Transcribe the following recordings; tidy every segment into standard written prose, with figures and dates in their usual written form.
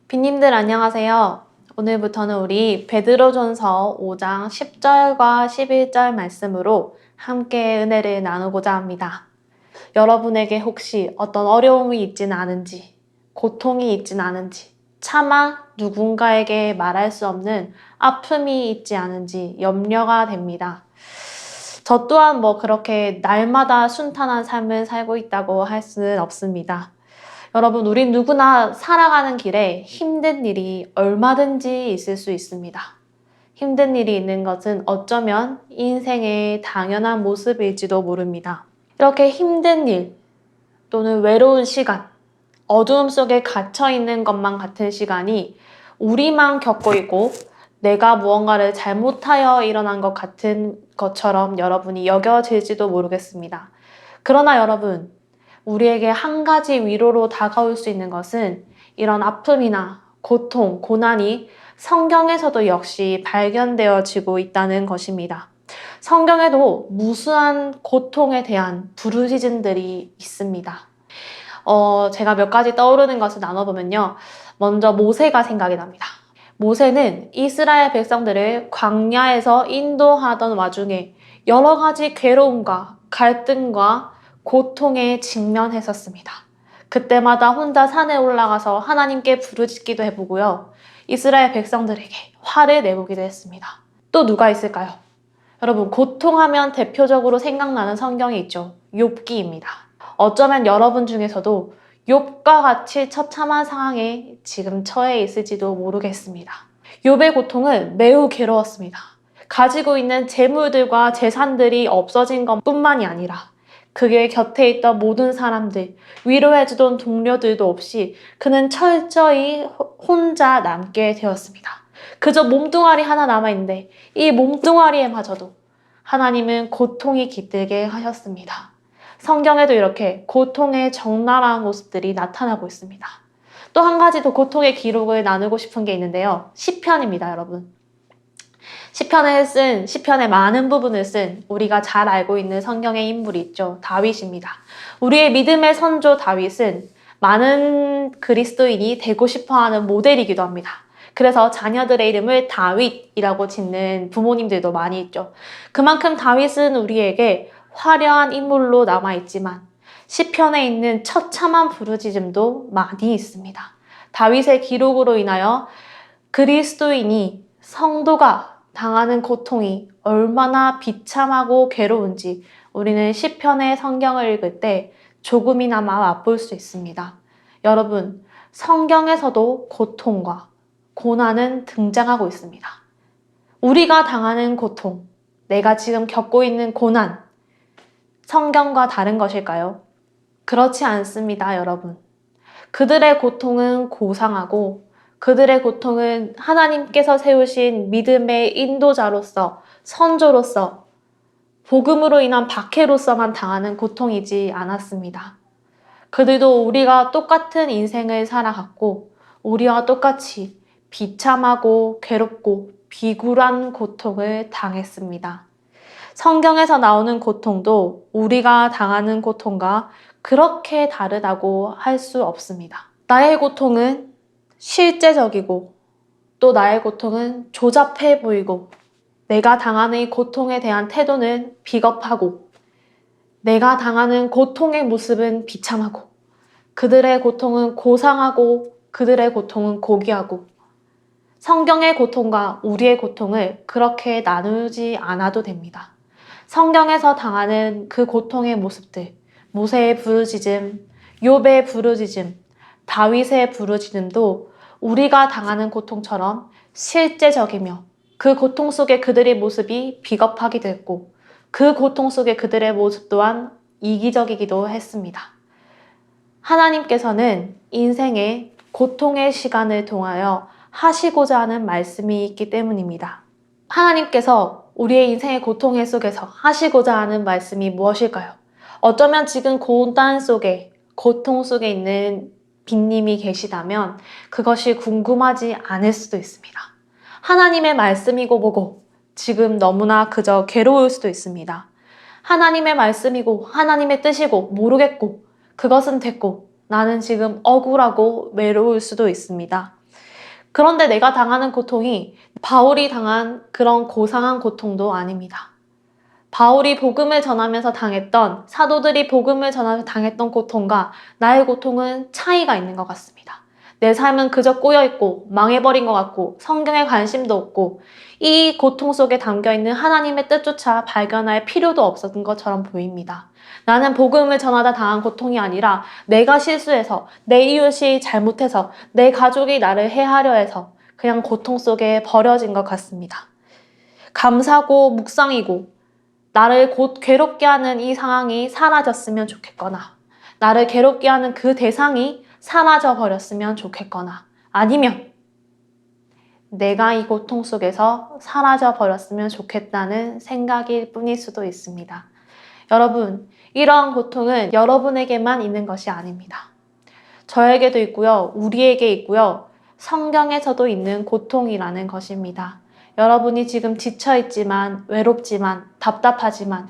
빈님들 안녕하세요. 오늘부터는 우리 베드로전서 5장 10절과 11절 말씀으로 함께 은혜를 나누고자 합니다. 여러분에게 혹시 어떤 어려움이 있진 않은지, 고통이 있진 않은지, 차마 누군가에게 말할 수 없는 아픔이 있지 않은지 염려가 됩니다. 저 또한 그렇게 날마다 순탄한 삶을 살고 있다고 할 수는 없습니다. 여러분, 우린 누구나 살아가는 길에 힘든 일이 얼마든지 있을 수 있습니다. 힘든 일이 있는 것은 어쩌면 인생의 당연한 모습일지도 모릅니다. 이렇게 힘든 일 또는 외로운 시간, 어두움 속에 갇혀 있는 것만 같은 시간이 우리만 겪고 있고 내가 무언가를 잘못하여 일어난 것 같은 것처럼 여러분이 여겨질지도 모르겠습니다. 그러나 여러분, 우리에게 한 가지 위로로 다가올 수 있는 것은 이런 아픔이나 고통, 고난이 성경에서도 역시 발견되어지고 있다는 것입니다. 성경에도 무수한 고통에 대한 부르짖음들이 있습니다. 제가 몇 가지 떠오르는 것을 나눠보면요. 먼저 모세가 생각이 납니다. 모세는 이스라엘 백성들을 광야에서 인도하던 와중에 여러 가지 괴로움과 갈등과 고통에 직면했었습니다. 그때마다 혼자 산에 올라가서 하나님께 부르짖기도 해보고요. 이스라엘 백성들에게 화를 내보기도 했습니다. 또 누가 있을까요? 여러분, 고통하면 대표적으로 생각나는 성경이 있죠. 욥기입니다. 어쩌면 여러분 중에서도 욥과 같이 처참한 상황에 지금 처해 있을지도 모르겠습니다. 욥의 고통은 매우 괴로웠습니다. 가지고 있는 재물들과 재산들이 없어진 것뿐만이 아니라 그의 곁에 있던 모든 사람들, 위로해주던 동료들도 없이 그는 철저히 혼자 남게 되었습니다. 그저 몸뚱아리 하나 남아있는데 이 몸뚱아리에마저도 하나님은 고통이 깃들게 하셨습니다. 성경에도 이렇게 고통의 적나라한 모습들이 나타나고 있습니다. 또 한 가지 더 고통의 기록을 나누고 싶은 게 있는데요. 시편입니다, 여러분. 시편의 많은 부분을 쓴 우리가 잘 알고 있는 성경의 인물이 있죠. 다윗입니다. 우리의 믿음의 선조 다윗은 많은 그리스도인이 되고 싶어하는 모델이기도 합니다. 그래서 자녀들의 이름을 다윗이라고 짓는 부모님들도 많이 있죠. 그만큼 다윗은 우리에게 화려한 인물로 남아있지만 시편에 있는 처참한 부르짖음도 많이 있습니다. 다윗의 기록으로 인하여 그리스도인이 성도가 당하는 고통이 얼마나 비참하고 괴로운지 우리는 시편의 성경을 읽을 때 조금이나마 맛볼 수 있습니다. 여러분, 성경에서도 고통과 고난은 등장하고 있습니다. 우리가 당하는 고통, 내가 지금 겪고 있는 고난, 성경과 다른 것일까요? 그렇지 않습니다, 여러분. 그들의 고통은 고상하고 그들의 고통은 하나님께서 세우신 믿음의 인도자로서, 선조로서, 복음으로 인한 박해로서만 당하는 고통이지 않았습니다. 그들도 우리가 똑같은 인생을 살아갔고 우리와 똑같이 비참하고 괴롭고 비굴한 고통을 당했습니다. 성경에서 나오는 고통도 우리가 당하는 고통과 그렇게 다르다고 할 수 없습니다. 나의 고통은 실제적이고 또 나의 고통은 조잡해 보이고 내가 당하는 이 고통에 대한 태도는 비겁하고 내가 당하는 고통의 모습은 비참하고 그들의 고통은 고상하고 그들의 고통은 고귀하고 성경의 고통과 우리의 고통을 그렇게 나누지 않아도 됩니다. 성경에서 당하는 그 고통의 모습들, 모세의 부르짖음, 욥의 부르짖음, 다윗의 부르짖음도 우리가 당하는 고통처럼 실제적이며 그 고통 속에 그들의 모습이 비겁하기도 했고 그 고통 속에 그들의 모습 또한 이기적이기도 했습니다. 하나님께서는 인생의 고통의 시간을 통하여 하시고자 하는 말씀이 있기 때문입니다. 하나님께서 우리의 인생의 고통 속에서 하시고자 하는 말씀이 무엇일까요? 어쩌면 지금 고난 속에, 고통 속에 있는 빈님이 계시다면 그것이 궁금하지 않을 수도 있습니다. 하나님의 말씀이고 뭐고 지금 너무나 그저 괴로울 수도 있습니다. 하나님의 말씀이고 하나님의 뜻이고 모르겠고 그것은 됐고 나는 지금 억울하고 외로울 수도 있습니다. 그런데 내가 당하는 고통이 바울이 당한 그런 고상한 고통도 아닙니다. 바울이 복음을 전하면서 당했던, 사도들이 복음을 전하면서 당했던 고통과 나의 고통은 차이가 있는 것 같습니다. 내 삶은 그저 꼬여있고 망해버린 것 같고 성경에 관심도 없고 이 고통 속에 담겨있는 하나님의 뜻조차 발견할 필요도 없었던 것처럼 보입니다. 나는 복음을 전하다 당한 고통이 아니라 내가 실수해서, 내 이웃이 잘못해서, 내 가족이 나를 해하려 해서 그냥 고통 속에 버려진 것 같습니다. 감사고 묵상이고 나를 곧 괴롭게 하는 이 상황이 사라졌으면 좋겠거나 나를 괴롭게 하는 그 대상이 사라져 버렸으면 좋겠거나 아니면 내가 이 고통 속에서 사라져 버렸으면 좋겠다는 생각일 뿐일 수도 있습니다. 여러분, 이러한 고통은 여러분에게만 있는 것이 아닙니다. 저에게도 있고요, 우리에게 있고요, 성경에서도 있는 고통이라는 것입니다. 여러분이 지금 지쳐있지만, 외롭지만, 답답하지만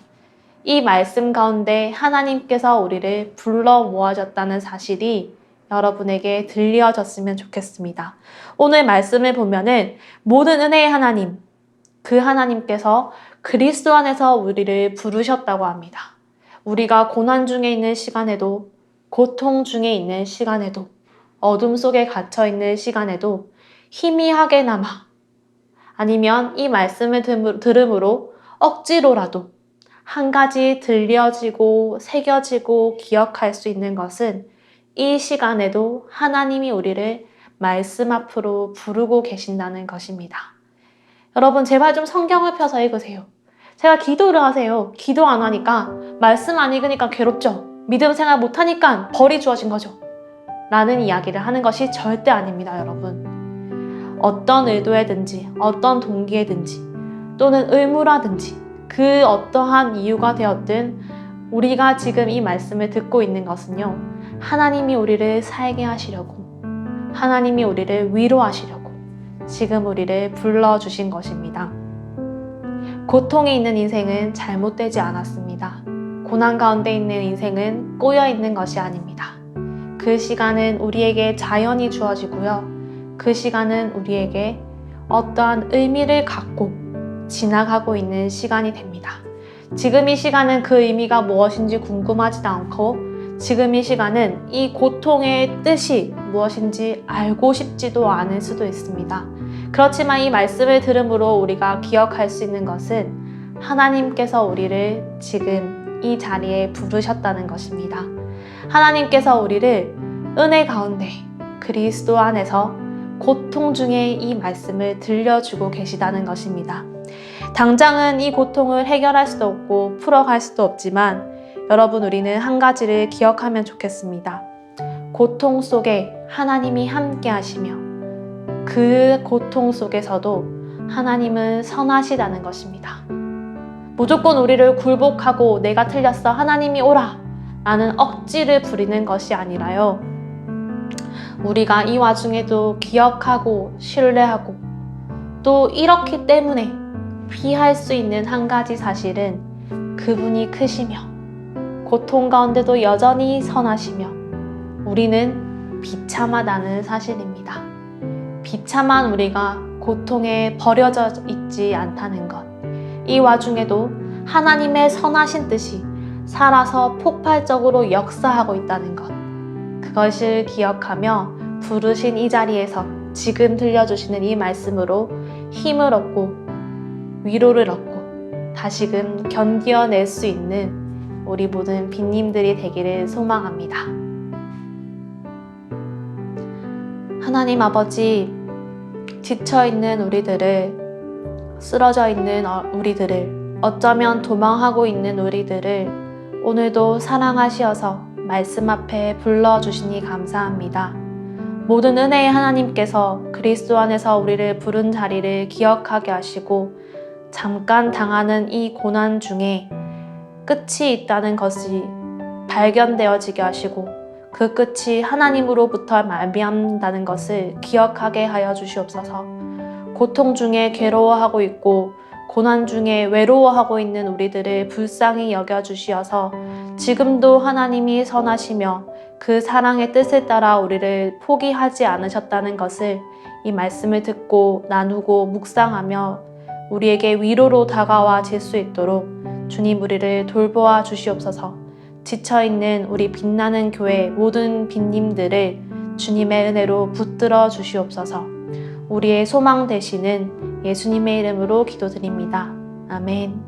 이 말씀 가운데 하나님께서 우리를 불러 모아줬다는 사실이 여러분에게 들려졌으면 좋겠습니다. 오늘 말씀을 보면은 모든 은혜의 하나님, 그 하나님께서 그리스도 안에서 우리를 부르셨다고 합니다. 우리가 고난 중에 있는 시간에도, 고통 중에 있는 시간에도, 어둠 속에 갇혀 있는 시간에도 희미하게나마 아니면 이 말씀을 들음으로 억지로라도 한 가지 들려지고 새겨지고 기억할 수 있는 것은 이 시간에도 하나님이 우리를 말씀 앞으로 부르고 계신다는 것입니다. 여러분, 제발 좀 성경을 펴서 읽으세요. 제가 기도를 하세요. 기도 안 하니까, 말씀 안 읽으니까 괴롭죠. 믿음 생활 못하니까 벌이 주어진 거죠. 라는 이야기를 하는 것이 절대 아닙니다, 여러분. 어떤 의도에든지, 어떤 동기에든지, 또는 의무라든지, 그 어떠한 이유가 되었든 우리가 지금 이 말씀을 듣고 있는 것은요, 하나님이 우리를 살게 하시려고, 하나님이 우리를 위로하시려고 지금 우리를 불러주신 것입니다. 고통이 있는 인생은 잘못되지 않았습니다. 고난 가운데 있는 인생은 꼬여있는 것이 아닙니다. 그 시간은 우리에게 자연히 주어지고요. 그 시간은 우리에게 어떠한 의미를 갖고 지나가고 있는 시간이 됩니다. 지금 이 시간은 그 의미가 무엇인지 궁금하지도 않고 지금 이 시간은 이 고통의 뜻이 무엇인지 알고 싶지도 않을 수도 있습니다. 그렇지만 이 말씀을 들음으로 우리가 기억할 수 있는 것은 하나님께서 우리를 지금 이 자리에 부르셨다는 것입니다. 하나님께서 우리를 은혜 가운데 그리스도 안에서 고통 중에 이 말씀을 들려주고 계시다는 것입니다. 당장은 이 고통을 해결할 수도 없고 풀어갈 수도 없지만 여러분, 우리는 한 가지를 기억하면 좋겠습니다. 고통 속에 하나님이 함께 하시며 그 고통 속에서도 하나님은 선하시다는 것입니다. 무조건 우리를 굴복하고 내가 틀렸어, 하나님이 오라 라는 억지를 부리는 것이 아니라요, 우리가 이 와중에도 기억하고 신뢰하고 또 이렇기 때문에 피할 수 있는 한 가지 사실은 그분이 크시며 고통 가운데도 여전히 선하시며 우리는 비참하다는 사실입니다. 비참한 우리가 고통에 버려져 있지 않다는 것, 이 와중에도 하나님의 선하신 뜻이 살아서 폭발적으로 역사하고 있다는 것, 그것을 기억하며 부르신 이 자리에서 지금 들려주시는 이 말씀으로 힘을 얻고 위로를 얻고 다시금 견뎌낼 수 있는 우리 모든 빈님들이 되기를 소망합니다. 하나님 아버지, 지쳐있는 우리들을, 쓰러져 있는 우리들을, 어쩌면 도망하고 있는 우리들을 오늘도 사랑하시어서 말씀 앞에 불러주시니 감사합니다. 모든 은혜의 하나님께서 그리스도 안에서 우리를 부른 자리를 기억하게 하시고 잠깐 당하는 이 고난 중에 끝이 있다는 것이 발견되어지게 하시고 그 끝이 하나님으로부터 말미암는다는 것을 기억하게 하여 주시옵소서. 고통 중에 괴로워하고 있고 고난 중에 외로워하고 있는 우리들을 불쌍히 여겨주시어서 지금도 하나님이 선하시며 그 사랑의 뜻을 따라 우리를 포기하지 않으셨다는 것을 이 말씀을 듣고 나누고 묵상하며 우리에게 위로로 다가와 질 수 있도록 주님 우리를 돌보아 주시옵소서. 지쳐있는 우리 빛나는 교회 모든 빈님들을 주님의 은혜로 붙들어 주시옵소서. 우리의 소망 되시는 예수님의 이름으로 기도드립니다. 아멘.